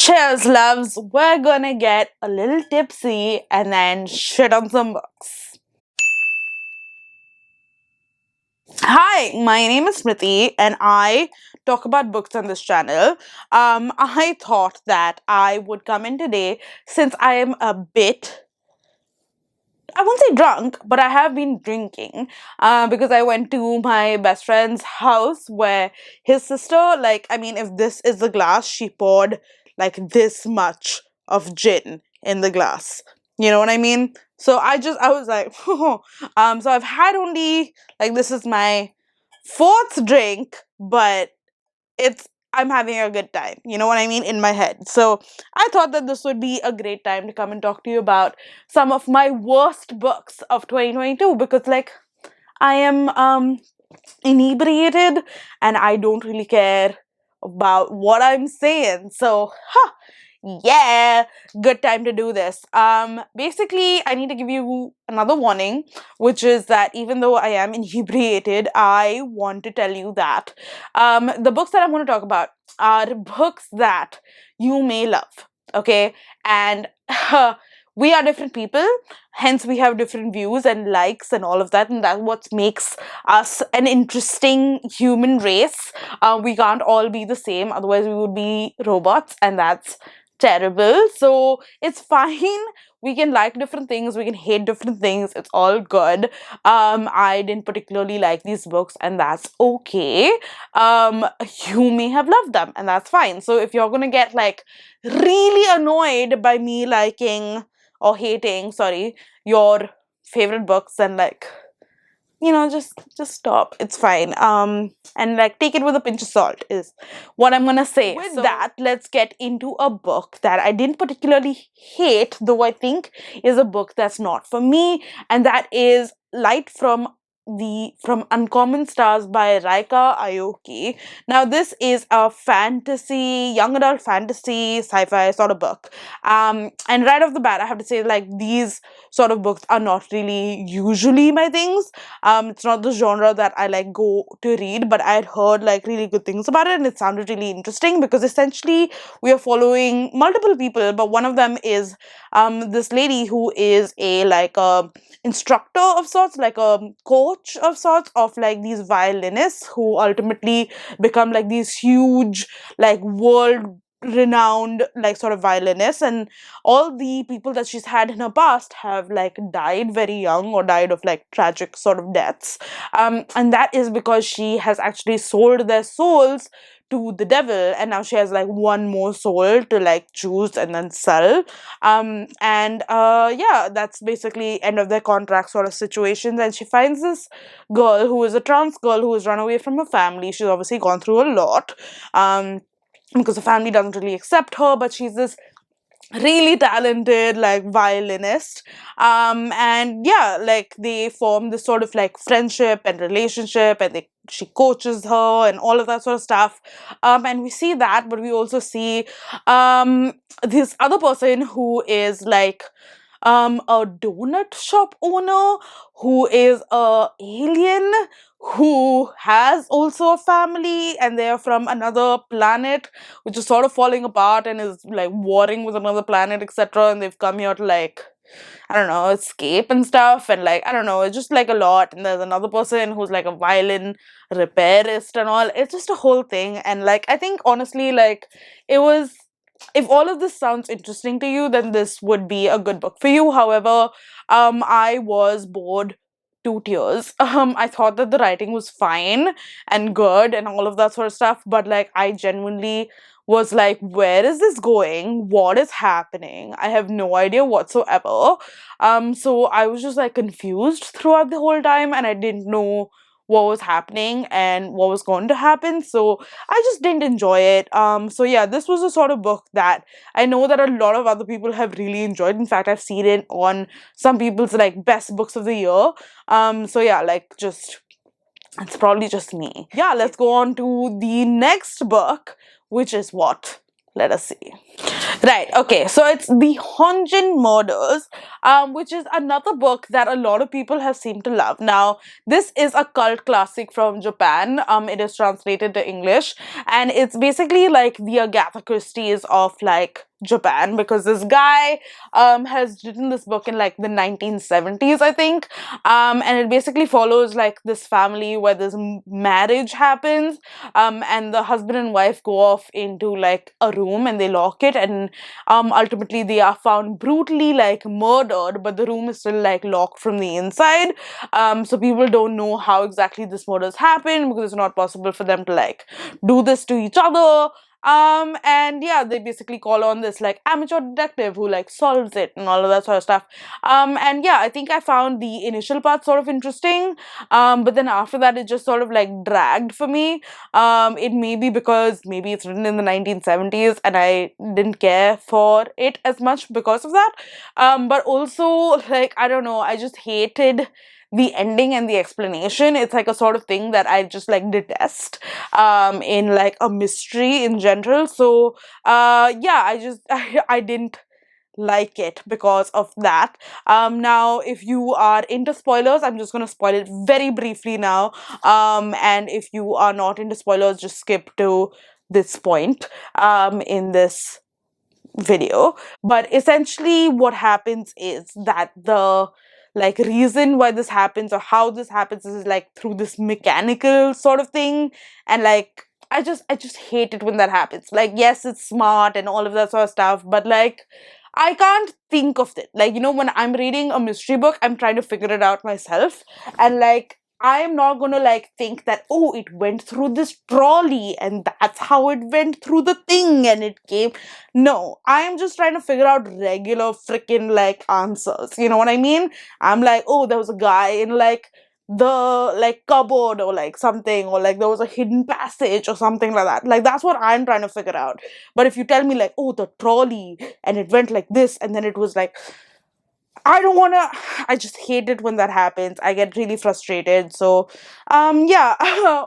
Cheers, loves. We're gonna get a little tipsy and then shit on some books. Hi, my name is Smriti and I talk about books on this channel. I thought that I would come in today since I am a bit, I won't say drunk, but I have been drinking because I went to my best friend's house where his sister, if this is the glass, she poured like this much of gin in the glass. You know what I mean? So I was like, so I've had only, this is my fourth drink, but it's I'm having a good time, you know what I mean, in my head. So I thought that this would be a great time to come and talk to you about some of my worst books of 2022 because I am inebriated and I don't really care about what I'm saying. So yeah, good time to do this. Basically I need to give you another warning, which is that even though I am inebriated, I want to tell you that the books that I'm going to talk about are books that you may love, okay? And we are different people, hence we have different views and likes and all of that, and that's what makes us an interesting human race. We can't all be the same, otherwise we would be robots, and that's terrible. So it's fine. We can like different things, we can hate different things, it's all good. I didn't particularly like these books, and that's okay. You may have loved them, and that's fine. So if you're gonna get really annoyed by me liking or hating, sorry, your favorite books, then just stop, it's fine. And take it with a pinch of salt is what I'm gonna say. With that, let's get into a book that I didn't particularly hate, though I think is a book that's not for me, and that is Light from Uncommon Stars by Raika Aoki. Now this is a fantasy, young adult fantasy, sci-fi sort of book. And right off the bat I have to say, these sort of books are not really usually my things. It's not the genre that I go to read, but I had heard really good things about it, and it sounded really interesting because essentially we are following multiple people, but one of them is this lady who is a instructor of sorts, like a coach of sorts of these violinists who ultimately become these huge world renowned sort of violinists, and all the people that she's had in her past have died very young or died of tragic sort of deaths, and that is because she has actually sold their souls to the devil, and now she has one more soul to choose and then sell. And yeah, that's basically end of their contract sort of situations, and she finds this girl who is a trans girl who has run away from her family. She's obviously gone through a lot because the family doesn't really accept her, but she's this really talented violinist, and yeah, they form this sort of friendship and relationship, and she coaches her and all of that sort of stuff, and we see that, but we also see this other person who is a donut shop owner who is a alien who has also a family, and they're from another planet which is sort of falling apart and is warring with another planet, etc., and they've come here to I don't know, escape and stuff, and I don't know, it's just a lot. And there's another person who's a violin repairist and all. It's just a whole thing, and I think honestly it was, if all of this sounds interesting to you, then this would be a good book for you. However, I was bored to tears. I thought that the writing was fine and good and all of that sort of stuff, but I genuinely was where is this going? What is happening? I have no idea whatsoever. So I was just confused throughout the whole time, and I didn't know what was happening and what was going to happen, so I just didn't enjoy it. So yeah, this was a sort of book that I know that a lot of other people have really enjoyed. In fact, I've seen it on some people's best books of the year. So yeah, just it's probably just me. Yeah, let's go on to the next book, which is what? Let us see. Right, okay, so it's The Honjin Murders, which is another book that a lot of people have seemed to love. Now, this is a cult classic from Japan. It is translated to English, and it's basically like the Agatha Christie's of like Japan, because this guy has written this book in like the 1970s, I think, and it basically follows like this family where this marriage happens, and the husband and wife go off into like a room and they lock it, and ultimately they are found brutally like murdered, but the room is still like locked from the inside. So people don't know how exactly this murders happened, because it's not possible for them to like do this to each other. And yeah, they basically call on this like amateur detective who like solves it and all of that sort of stuff. And yeah, I think I found the initial part sort of interesting, but then after that it just sort of like dragged for me. It may be because maybe it's written in the 1970s and I didn't care for it as much because of that. But also, like, I don't know, I just hated the ending and the explanation. It's like a sort of thing that I just like detest in like a mystery in general. So yeah, I didn't like it because of that. Now, if you are into spoilers, I'm just gonna spoil it very briefly now. And if you are not into spoilers, just skip to this point in this video. But essentially what happens is that the like reason why this happens or how this happens is like through this mechanical sort of thing. And like I just hate it when that happens. Like, yes, it's smart and all of that sort of stuff, but like I can't think of it. Like, you know, when I'm reading a mystery book, I'm trying to figure it out myself. And like I'm not gonna like think that, oh, it went through this trolley and that's how it went through the thing and it came. No, I am just trying to figure out regular freaking like answers. You know what I mean? I'm like, oh, there was a guy in like the like cupboard or like something, or like there was a hidden passage or something like that. Like that's what I'm trying to figure out. But if you tell me like, oh, the trolley and it went like this and then it was like, I don't want to, I just hate it when that happens. I get really frustrated. So yeah.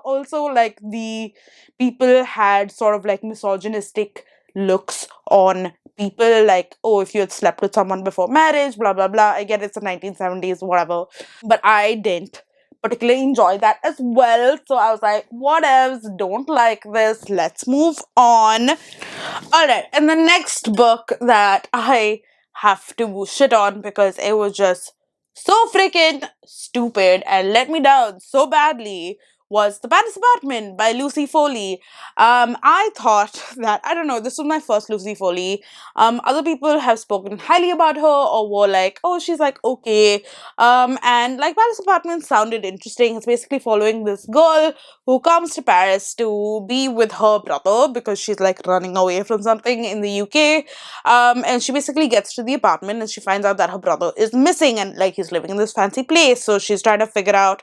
Also, like the people had sort of like misogynistic looks on people, like, oh, if you had slept with someone before marriage, blah blah blah. I get it's the 1970s, whatever, but I didn't particularly enjoy that as well. So I was like, what else? Don't like this, let's move on. All right, and the next book that I have to shit on because it was just so freaking stupid and let me down so badly was The Paris Apartment by Lucy Foley. I thought that, I don't know, this was my first Lucy Foley. Other people have spoken highly about her or were like, oh, she's like okay. And like Paris Apartment sounded interesting. It's basically following this girl who comes to Paris to be with her brother because she's like running away from something in the UK. And she basically gets to the apartment and she finds out that her brother is missing and like he's living in this fancy place. So she's trying to figure out,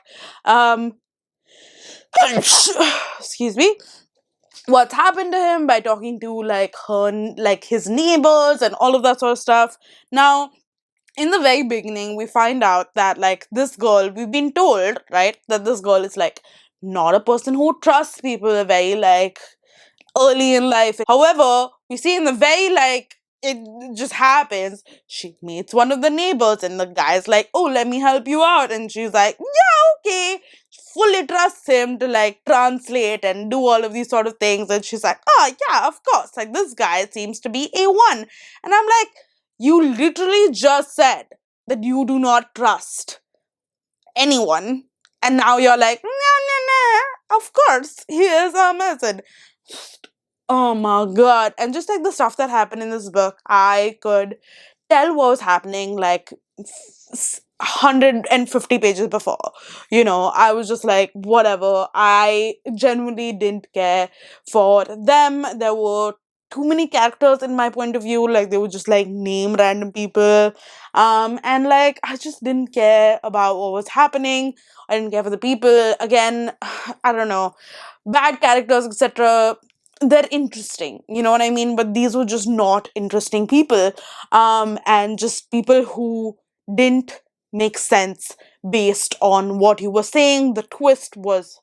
excuse me, what's happened to him by talking to like like his neighbors and all of that sort of stuff. Now, in the very beginning, we find out that like this girl, we've been told, right, that this girl is like not a person who trusts people very like early in life. However, we see in the very like it just happens, she meets one of the neighbors and the guy's like, oh, let me help you out, and she's like, yeah, okay. Fully trusts him to like translate and do all of these sort of things, and she's like, oh yeah, of course, like this guy seems to be A1. And I'm like, you literally just said that you do not trust anyone, and now you're like, no, no, no, of course he is a method. Oh my god. And just like the stuff that happened in this book, I could tell what was happening like 150 pages before. You know, I was just like, whatever. I genuinely didn't care for them. There were too many characters in my point of view. Like, they would just like name random people. And like, I just didn't care about what was happening. I didn't care for the people. Again, I don't know. Bad characters, etc. They're interesting, you know what I mean? But these were just not interesting people. And just people who didn't make sense based on what you were saying. The twist was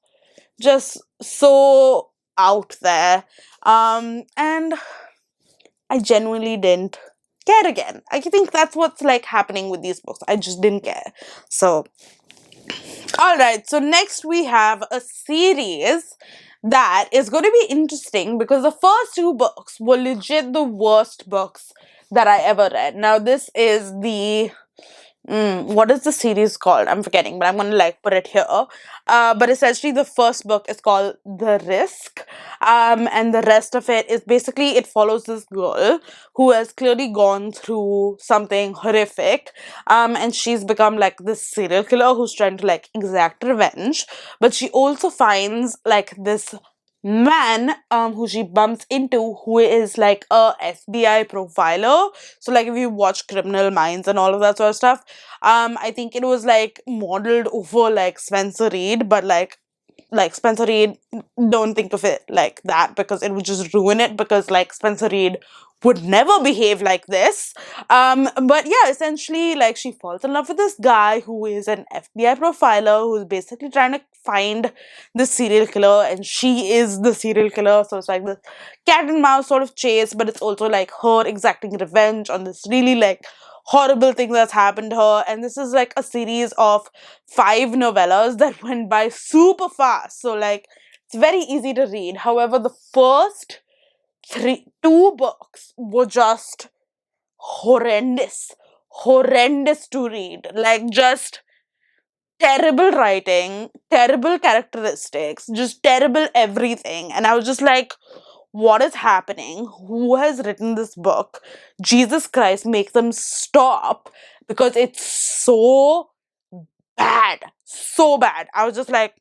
just so out there. And I genuinely didn't care again. I think that's what's like happening with these books. I just didn't care. So, alright, so next we have a series that is going to be interesting because the first two books were legit the worst books that I ever read. Now, this is the what is the series called? I'm forgetting, but I'm gonna like put it here. But essentially, the first book is called The Risk, and the rest of it is basically it follows this girl who has clearly gone through something horrific, and she's become like this serial killer who's trying to like exact revenge, but she also finds like this man who she bumps into who is like a FBI profiler. So like if you watch Criminal Minds and all of that sort of stuff, I think it was like modeled over like Spencer Reid, but like Spencer Reid, don't think of it like that because it would just ruin it, because like Spencer Reid would never behave like this. But yeah, essentially like she falls in love with this guy who is an FBI profiler who's basically trying to find the serial killer, and she is the serial killer. So it's like this cat and mouse sort of chase, but it's also like her exacting revenge on this really like horrible thing that's happened to her. And this is like a series of 5 novellas that went by super fast, so like it's very easy to read. However, the first two books were just horrendous to read, like just terrible writing, terrible characteristics, just terrible everything. And I was just like, what is happening? Who has written this book? Jesus Christ, make them stop, because it's so bad. So bad. I was just like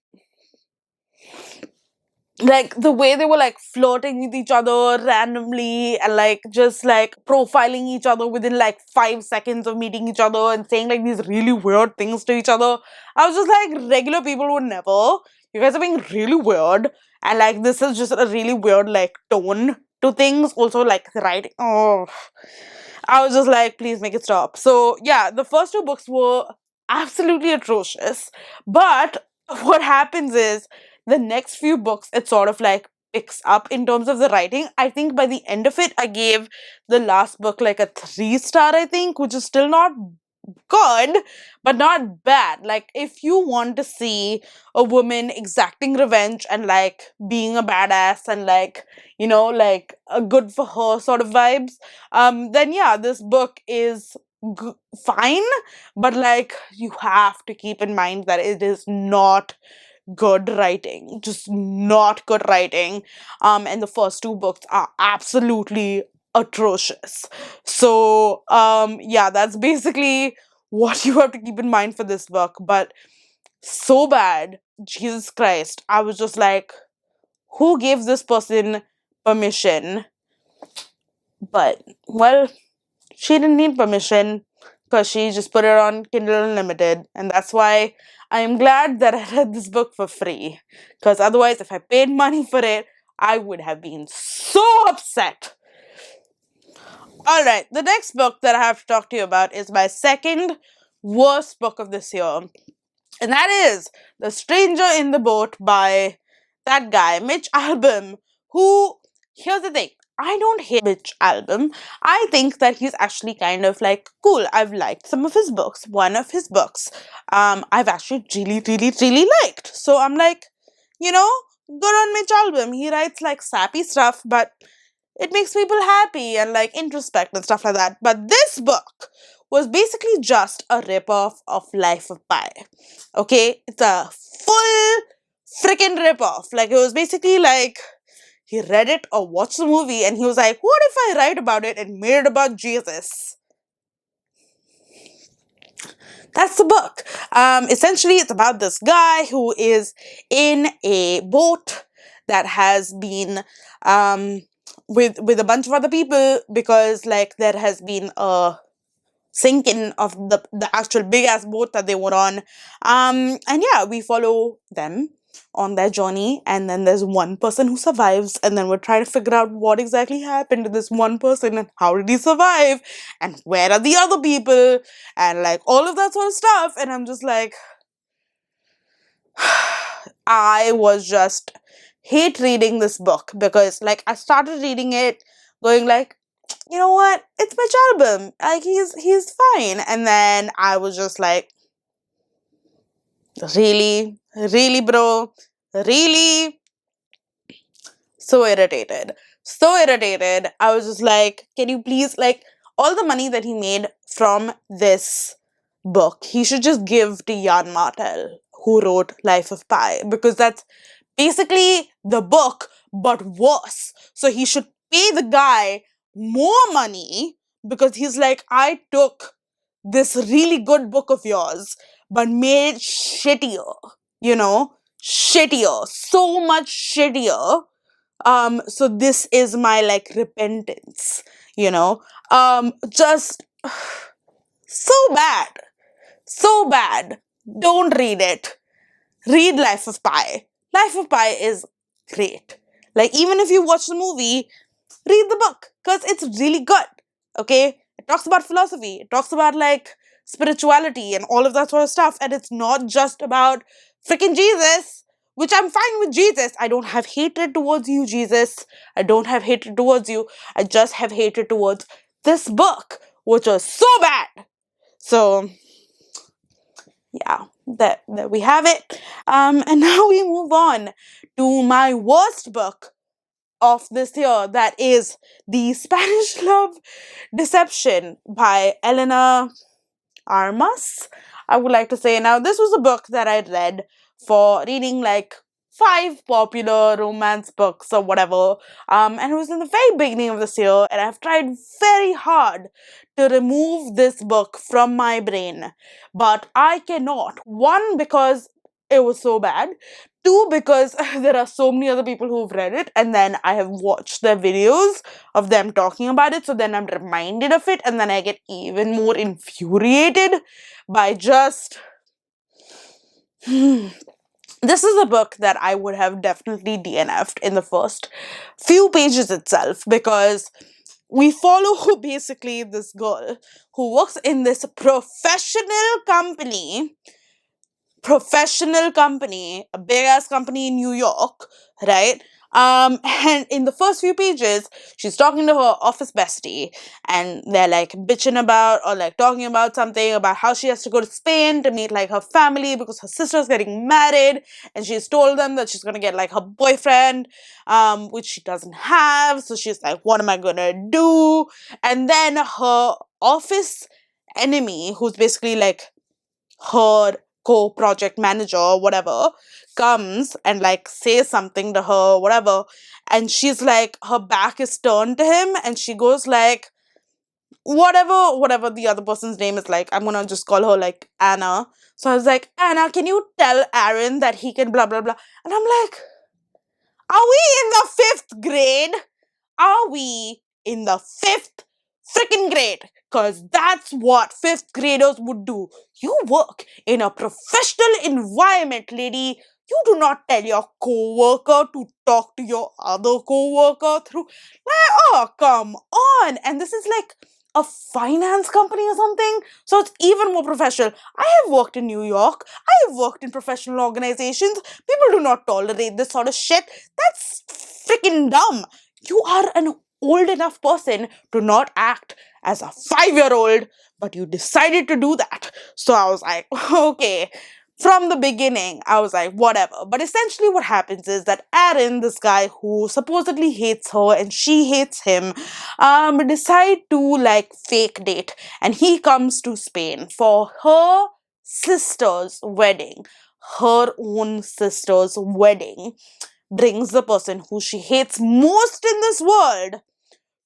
the way they were like flirting with each other randomly and like just like profiling each other within like 5 seconds of meeting each other and saying like these really weird things to each other. I was just like, regular people would never. You guys are being really weird, and like this is just a really weird like tone to things. Also like writing. Oh, I was just like, please make it stop. So yeah, the first two books were absolutely atrocious, but what happens is the next few books it sort of like picks up in terms of the writing. I think by the end of it I gave the last book like a 3 star, I think, which is still not good but not bad. Like if you want to see a woman exacting revenge and like being a badass and like, you know, like a good for her sort of vibes, then yeah, this book is fine, but like you have to keep in mind that it is not good writing, just not good writing. And the first two books are absolutely atrocious. So yeah, that's basically what you have to keep in mind for this book. But so bad, Jesus Christ, I was just like, who gave this person permission? But well, she didn't need permission because she just put it on Kindle Unlimited, and that's why I am glad that I read this book for free, because otherwise if I paid money for it, I would have been so upset. Alright, the next book that I have to talk to you about is my second worst book of this year, and that is The Stranger in the Boat by that guy, Mitch Albom, who, here's the thing, I don't hate Mitch Albom. I think that he's actually kind of like cool. I've liked some of his books. One of his books, I've actually really liked. So I'm like, you know, good on Mitch Albom. He writes like sappy stuff, but it makes people happy and like introspect and stuff like that. But this book was basically just a ripoff of Life of Pi. Okay? It's a full freaking ripoff. Like, it was basically like he read it or watched the movie and he was like, what if I write about it and made it about Jesus? That's the book. Essentially, it's about this guy who is in a boat that has been with a bunch of other people, because like there has been a sinking of the actual big ass boat that they were on. And yeah, we follow them on their journey, and then there's one person who survives, and then we're trying to figure out what exactly happened to this one person and how did he survive and where are the other people and like all of that sort of stuff. And I'm just like, I was just hate reading this book, because like I started reading it going like, you know what? It's Mitch Albom. Like, he's fine. And then I was just like, really? Really, bro? Really? So irritated. So irritated. I was just like, can you please, like, all the money that he made from this book, he should just give to Jan Martel, who wrote Life of Pi, because that's basically the book, but worse. So he should pay the guy more money because he's like, I took this really good book of yours, but made it shittier, you know? Shittier. So much shittier. So this is my like repentance, you know? Just so bad. So bad. Don't read it. Read Life of Pi. Life of Pi is great. Like, even if you watch the movie, read the book because it's really good. Okay? It talks about philosophy, it talks about like spirituality and all of that sort of stuff. And it's not just about freaking Jesus, which I'm fine with Jesus. I don't have hatred towards you, Jesus. I don't have hatred towards you. I just have hatred towards this book, which was so bad. So, yeah, that we have it. And now we move on to my worst book of this year, that is The Spanish Love Deception by Elena Armas, I would like to say. Now, this was a book that I read for reading like 5 popular romance books or whatever. And it was in the very beginning of this year, and I've tried very hard to remove this book from my brain. But I cannot. One, because it was so bad. 2, because there are so many other people who've read it, and then I have watched their videos of them talking about it, so then I'm reminded of it, and then I get even more infuriated by just... This is a book that I would have definitely DNF'd in the first few pages itself, because we follow basically this girl who works in this professional company, a big ass company in New York, right? And in the first few pages, she's talking to her office bestie, and they're like bitching about, or like talking about something about how she has to go to Spain to meet like her family because her sister's getting married, and she's told them that she's gonna get like her boyfriend, which she doesn't have. So she's like, what am I gonna do? And then her office enemy, who's basically like her co-project manager or whatever, comes and like says something to her, whatever, and she's like, her back is turned to him, and she goes like, whatever the other person's name is, like, I'm gonna just call her like Anna. So I was like, Anna, can you tell Aaron that he can blah blah blah? And I'm like, are we in the 5th grade? Are we in the 5th freaking grade? Because that's what 5th graders would do. You work in a professional environment, lady. You do not tell your co-worker to talk to your other co-worker through... Like, oh, come on. And this is like a finance company or something, so it's even more professional. I have worked in New York. I have worked in professional organizations. People do not tolerate this sort of shit. That's freaking dumb. You are an old enough person to not act as a 5-year-old, but you decided to do that. So I was like, okay. From the beginning, I was like, whatever. But essentially what happens is that Aaron, this guy who supposedly hates her and she hates him, decide to like fake date. And he comes to Spain for her sister's wedding. Her own sister's wedding. Brings the person who she hates most in this world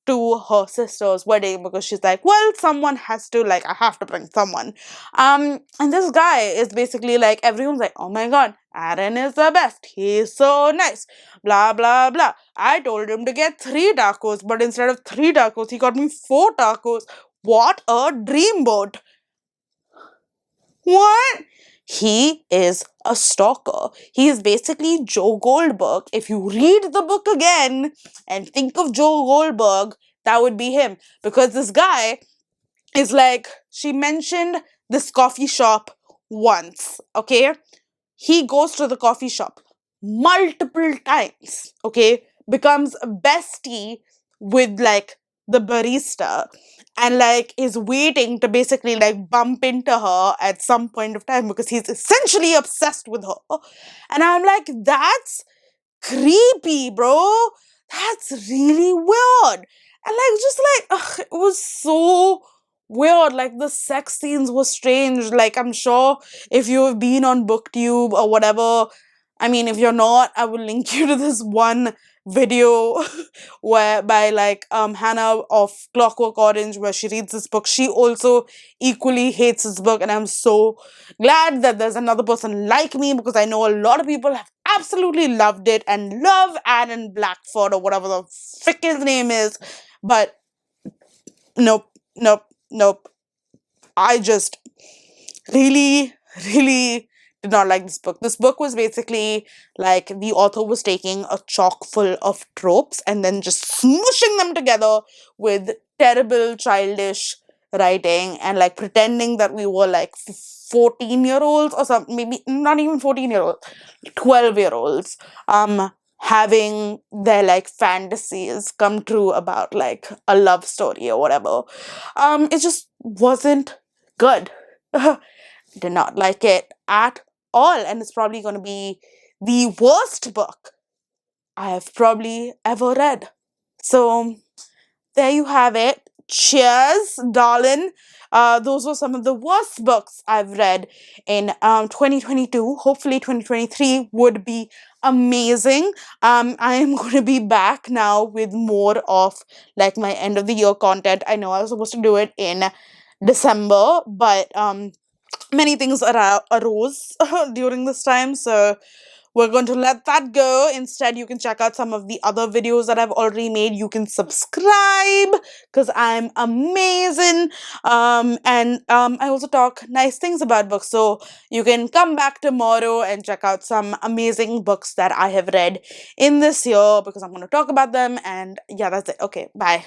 to her sister's wedding, because she's like, well, someone has to, like, I have to bring someone. And this guy is basically like, everyone's like, oh my god, Aaron is the best, he's so nice, blah blah blah. I told him to get 3 tacos, but instead of 3 tacos, he got me 4 tacos. What a dreamboat. What? He is a stalker. He is basically Joe Goldberg. If you read the book again and think of Joe Goldberg, that would be him. Because this guy is like, she mentioned this coffee shop once, okay? He goes to the coffee shop multiple times, okay? Becomes bestie with like the barista, and like is waiting to basically like bump into her at some point of time because he's essentially obsessed with her. And I'm like, that's creepy, bro. That's really weird. And like, just like, ugh, it was so weird. Like, the sex scenes were strange. Like, I'm sure if you've been on BookTube or whatever, I mean, if you're not, I will link you to this one video where by like Hannah of Clockwork Orange, where she reads this book. She also equally hates this book, and I'm so glad that there's another person like me, because I know a lot of people have absolutely loved it and love Aaron Blackford or whatever the frick his name is. But nope, nope, nope. I just really, really did not like this book. This book was basically like the author was taking a chock full of tropes and then just smushing them together with terrible, childish writing, and like pretending that we were like 14-year-olds or something, maybe not even 14-year-olds, 12-year-olds, having their like fantasies come true about like a love story or whatever. It just wasn't good. Did not like it at all, and it's probably going to be the worst book I have probably ever read. So there you have it. Cheers, darling. Those were some of the worst books I've read in 2022. Hopefully 2023 would be amazing. I am going to be back now with more of like my end of the year content. I know I was supposed to do it in December, but many things arose during this time, so we're going to let that go. Instead, you can check out some of the other videos that I've already made. You can subscribe because I'm amazing. And I also talk nice things about books. So you can come back tomorrow and check out some amazing books that I have read in this year, because I'm going to talk about them. And yeah, that's it. Okay, bye.